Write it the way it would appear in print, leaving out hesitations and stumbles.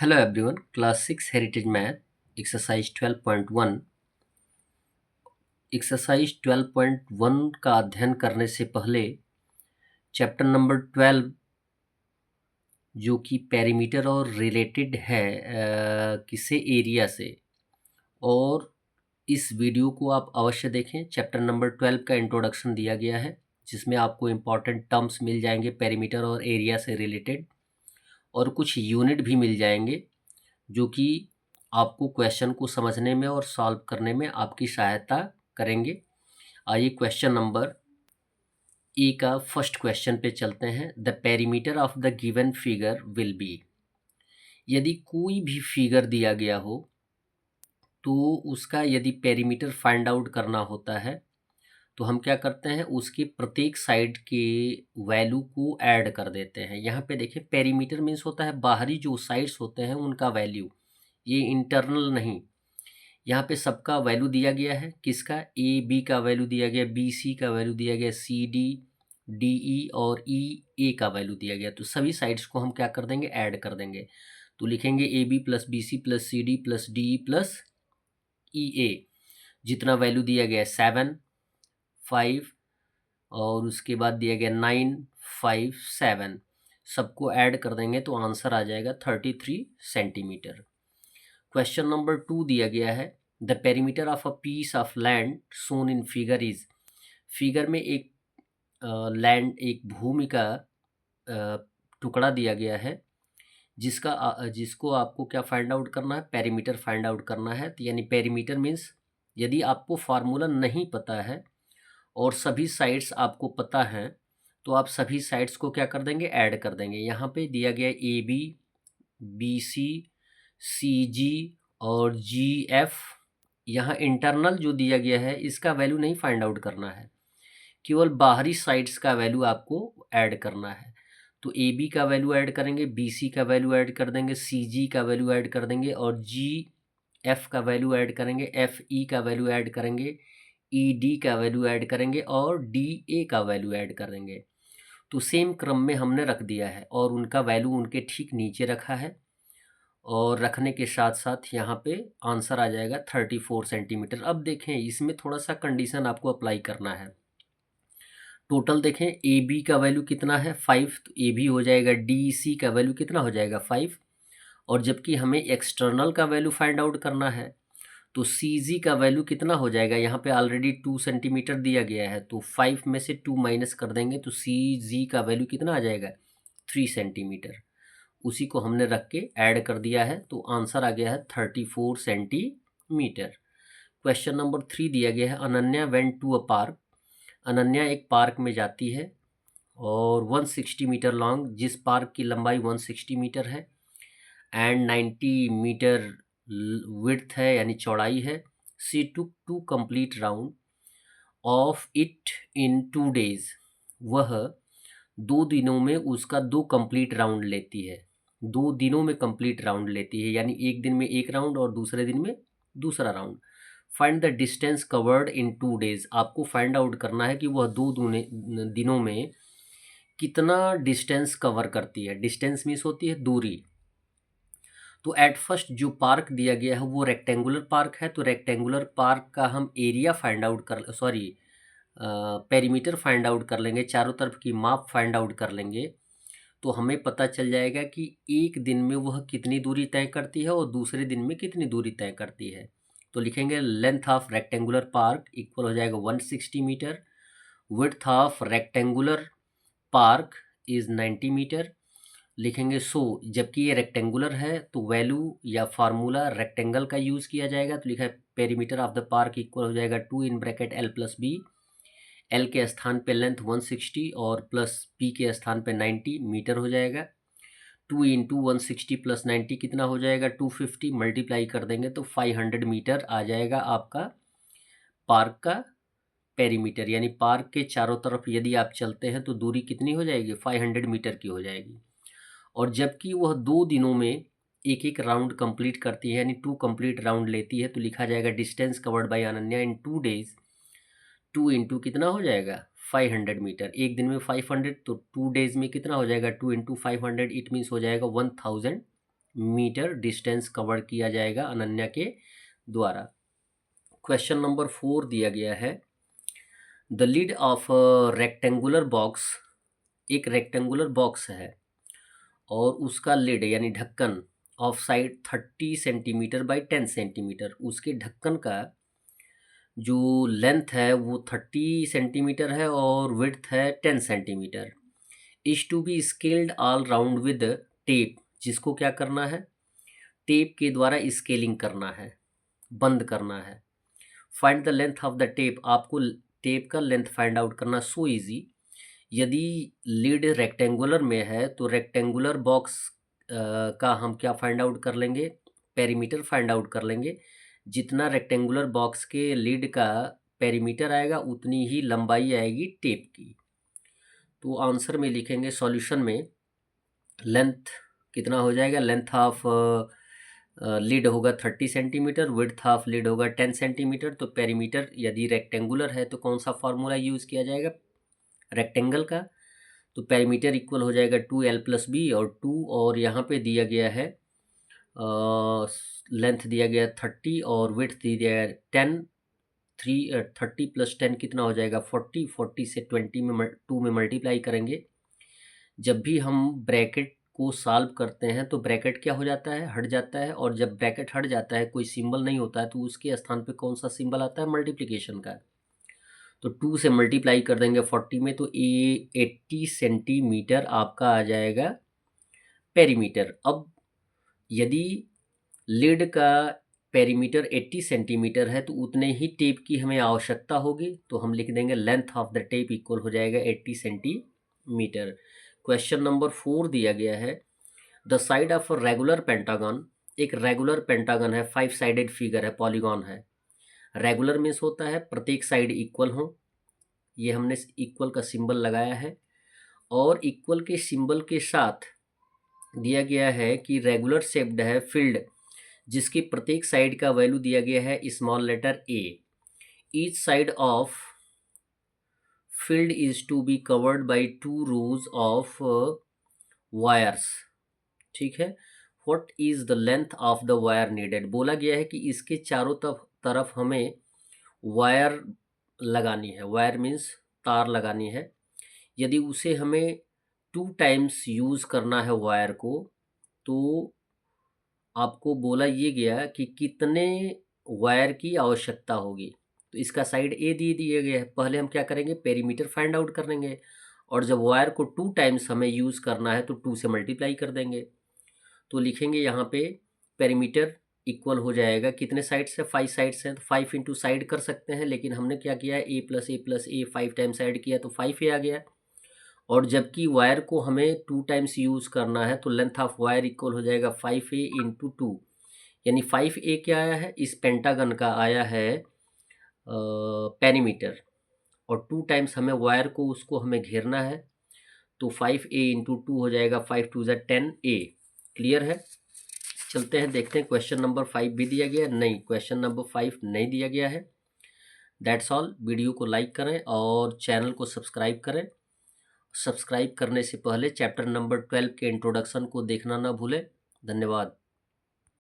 Hello everyone, Class 6 Heritage Math, Exercise 12.1। Exercise 12.1 का अध्ययन करने से पहले चैप्टर नंबर 12 जो कि पेरीमीटर और रिलेटेड है किसे एरिया से, और इस वीडियो को आप अवश्य देखें। चैप्टर नंबर 12 का इंट्रोडक्शन दिया गया है जिसमें आपको इम्पॉर्टेंट टर्म्स मिल जाएंगे पेरीमीटर और एरिया से रिलेटेड, और कुछ यूनिट भी मिल जाएंगे जो कि आपको क्वेश्चन को समझने में और सॉल्व करने में आपकी सहायता करेंगे। आइए क्वेश्चन नंबर ए का फर्स्ट क्वेश्चन पे चलते हैं। The perimeter of the given figure will be. यदि कोई भी फिगर दिया गया हो तो उसका यदि पेरीमीटर फाइंड आउट करना होता है तो हम क्या करते हैं, उसके प्रत्येक साइड के वैल्यू को ऐड कर देते हैं। यहाँ पे देखिए पेरीमीटर मीन्स होता है बाहरी जो साइड्स होते हैं उनका वैल्यू, ये इंटरनल नहीं। यहाँ पे सबका वैल्यू दिया गया है, किसका, ए बी का वैल्यू दिया गया, बी सी का वैल्यू दिया गया, सी डी डी ई और ई ए का वैल्यू दिया गया। तो सभी साइड्स को हम क्या कर देंगे, ऐड कर देंगे। तो लिखेंगे A B plus B C plus C D plus D E plus E A. जितना वैल्यू दिया गया 7 5 और उसके बाद दिया गया 9 5 7, सबको ऐड कर देंगे तो आंसर आ जाएगा 33 सेंटीमीटर। क्वेश्चन नंबर 2 दिया गया है। The perimeter of a piece of land shown in figure is. Figure में एक लैंड, एक भूमि का टुकड़ा दिया गया है जिसको आपको क्या फाइंड आउट करना है, पेरीमीटर फाइंड आउट करना है। तो यानी पेरीमीटर मीन्स यदि आपको फार्मूला नहीं पता है और सभी साइड्स आपको पता हैं तो आप सभी साइड्स को क्या कर देंगे, ऐड कर देंगे। यहाँ पे दिया गया ए बी, बी सी, सी जी और जी एफ। यहाँ इंटरनल जो दिया गया है इसका वैल्यू नहीं फाइंड आउट करना है, केवल बाहरी साइड्स का वैल्यू आपको ऐड करना है। तो ए बी का वैल्यू ऐड करेंगे, बी सी का वैल्यू ऐड कर देंगे, सी जी का वैल्यू ऐड कर देंगे और जी एफ का वैल्यू ऐड करेंगे, एफ ई का वैल्यू ऐड करेंगे, ई डी का वैल्यू ऐड करेंगे और डी ए का वैल्यू ऐड करेंगे। तो सेम क्रम में हमने रख दिया है और उनका वैल्यू उनके ठीक नीचे रखा है, और रखने के साथ साथ यहाँ पे आंसर आ जाएगा 34 सेंटीमीटर। अब देखें इसमें थोड़ा सा कंडीशन आपको अप्लाई करना है। टोटल देखें ए बी का वैल्यू कितना है 5, तो ए बी हो जाएगा, डी सी का वैल्यू कितना हो जाएगा 5, और जबकि हमें एक्सटर्नल का वैल्यू फाइंड आउट करना है तो सी जी का वैल्यू कितना हो जाएगा। यहाँ पे ऑलरेडी 2 सेंटीमीटर दिया गया है तो 5 में से 2 माइनस कर देंगे तो सी जी का वैल्यू कितना आ जाएगा 3 सेंटीमीटर। उसी को हमने रख के ऐड कर दिया है तो आंसर आ गया है 34 सेंटीमीटर। क्वेश्चन नंबर 3 दिया गया है। Ananya went to a park. Ananya एक पार्क में जाती है और 160 मीटर लॉन्ग, जिस पार्क की लंबाई 160 मीटर है एंड 90 मीटर विड्थ है यानी चौड़ाई है। सी टुक 2 complete round of it in 2 days. वह 2 दिनों में उसका 2 कंप्लीट राउंड लेती है। 2 दिनों में कंप्लीट राउंड लेती है यानी एक दिन में एक राउंड और दूसरे दिन में दूसरा round. Find the distance covered in 2 days. आपको फाइंड आउट करना है कि वह 2 दिनों में कितना डिस्टेंस कवर करती है। डिस्टेंस मीन्स होती है दूरी। तो एट फर्स्ट जो पार्क दिया गया है वो रेक्टेंगुलर पार्क है, तो रेक्टेंगुलर पार्क का हम एरिया फाइंड आउट कर, सॉरी पेरीमीटर फाइंड आउट कर लेंगे, चारों तरफ की माप फाइंड आउट कर लेंगे तो हमें पता चल जाएगा कि एक दिन में वह कितनी दूरी तय करती है और दूसरे दिन में कितनी दूरी तय करती है। तो लिखेंगे length of rectangular park equal हो जाएगा 160 metre, width of rectangular park is 90 metre. लिखेंगे सो, जबकि ये रेक्टेंगुलर है तो वैल्यू या फार्मूला रेक्टेंगल का यूज़ किया जाएगा। तो लिखा है perimeter of the park equal हो जाएगा 2 in bracket L plus B. L के स्थान पे लेंथ 160 और प्लस बी के स्थान पे 90 मीटर हो जाएगा। 2 इंटू 160 प्लस 90 कितना हो जाएगा 250, मल्टीप्लाई कर देंगे तो 500 मीटर आ जाएगा आपका पार्क का पेरीमीटर। यानी पार्क के चारों तरफ यदि आप चलते हैं तो दूरी कितनी हो जाएगी 500 मीटर की हो जाएगी। और जबकि वह 2 दिनों में एक एक राउंड कंप्लीट करती है यानी 2 कंप्लीट राउंड लेती है तो लिखा जाएगा distance covered by Ananya in 2 days. 2 into कितना हो जाएगा 500 मीटर, एक दिन में 500 तो 2 डेज में कितना हो जाएगा 2 इंटू 500, इट मीन्स हो जाएगा 1000 मीटर डिस्टेंस कवर किया जाएगा अनन्या के द्वारा। क्वेश्चन नंबर 4 दिया गया है, the lid of rectangular box, एक रेक्टेंगुलर बॉक्स है और उसका लिड यानी ढक्कन of side 30 centimetre by 10 centimetre, उसके ढक्कन का जो लेंथ है वो 30 सेंटीमीटर है और विड्थ है 10 centimetre. Is to be scaled all round with tape, जिसको क्या करना है, टेप के द्वारा स्केलिंग करना है, बंद करना है। Find the length of the tape, आपको टेप का लेंथ फाइंड आउट करना। सो इजी, यदि लीड रेक्टेंगुलर में है तो रेक्टेंगुलर बॉक्स का हम क्या फाइंड आउट कर लेंगे, पेरीमीटर फाइंड आउट कर लेंगे। जितना रेक्टेंगुलर बॉक्स के लीड का पेरीमीटर आएगा उतनी ही लंबाई आएगी टेप की। तो आंसर में लिखेंगे, सॉल्यूशन में लेंथ कितना हो जाएगा, लेंथ ऑफ लीड होगा 30 सेंटीमीटर, विड्थ ऑफ लीड होगा 10 सेंटीमीटर। तो पेरीमीटर यदि रेक्टेंगुलर है तो कौन सा फार्मूला यूज़ किया जाएगा, रेक्टेंगल का। तो पेरीमीटर इक्वल हो जाएगा 2l+b और 2, और यहाँ पे दिया गया है लेंथ दिया गया 30 और विड्थ दिया गया है 10। 30 + 10 कितना हो जाएगा 40, 40 से 20 में 2 में मल्टीप्लाई करेंगे। जब भी हम ब्रैकेट को सॉल्व करते हैं तो ब्रैकेट क्या हो जाता है, हट जाता है, और जब ब्रैकेट हट जाता है कोई सिंबल नहीं होता है तो उसके स्थान पे कौन सा सिंबल आता है, मल्टीप्लिकेशन का। तो 2 से मल्टीप्लाई कर देंगे 40 में तो 80 सेंटीमीटर आपका आ जाएगा पेरीमीटर। अब यदि लिड का पेरीमीटर 80 सेंटीमीटर है तो उतने ही टेप की हमें आवश्यकता होगी, तो हम लिख देंगे length of the tape equal हो जाएगा 80 सेंटीमीटर। क्वेश्चन नंबर 4 दिया गया है, the side of regular pentagon, एक रेगुलर पेंटागन है, 5 साइडेड फिगर है, पॉलीगॉन है। रेगुलर मीन्स होता है प्रत्येक साइड इक्वल हो, ये हमने इक्वल का सिंबल लगाया है, और इक्वल के सिंबल के साथ दिया गया है कि रेगुलर शेप्ड है फील्ड, जिसकी प्रत्येक साइड का वैल्यू दिया गया है small letter a। Each side of field is to be covered by 2 rows of wires, ठीक है। What is the length of the wire needed, बोला गया है कि इसके चारों तरफ हमें वायर लगानी है, वायर मीन्स तार लगानी है। यदि उसे हमें 2 टाइम्स यूज़ करना है वायर को, तो आपको बोला ये गया कि कितने वायर की आवश्यकता होगी। तो इसका साइड ए दिया गया है, पहले हम क्या करेंगे, पेरीमीटर फाइंड आउट कर लेंगे, और जब वायर को 2 टाइम्स हमें यूज़ करना है तो 2 से मल्टीप्लाई कर देंगे। तो लिखेंगे यहाँ पे पेरीमीटर इक्वल हो जाएगा, कितने साइड से, 5 साइड से, तो 5 इंटू साइड कर सकते हैं, लेकिन हमने क्या किया है a+a+a 5 टाइम्स ऐड किया तो 5a आ गया। और जबकि वायर को हमें 2 टाइम्स यूज़ करना है तो लेंथ ऑफ वायर इक्वल हो जाएगा 5a इंटू 2, यानी 5a क्या आया है, इस पेंटागन का आया है पेरीमीटर, और 2 टाइम्स हमें वायर को उसको हमें घेरना है, तो 5a इंटू 2 हो जाएगा 5 2 ज़ा 10a। क्लियर है। चलते हैं, देखते हैं क्वेश्चन नंबर 5 भी दिया गया है, नहीं क्वेश्चन नंबर 5 नहीं दिया गया है। That's all. वीडियो को लाइक करें और चैनल को सब्सक्राइब करें। सब्सक्राइब करने से पहले चैप्टर नंबर 12 के इंट्रोडक्शन को देखना ना भूलें। धन्यवाद।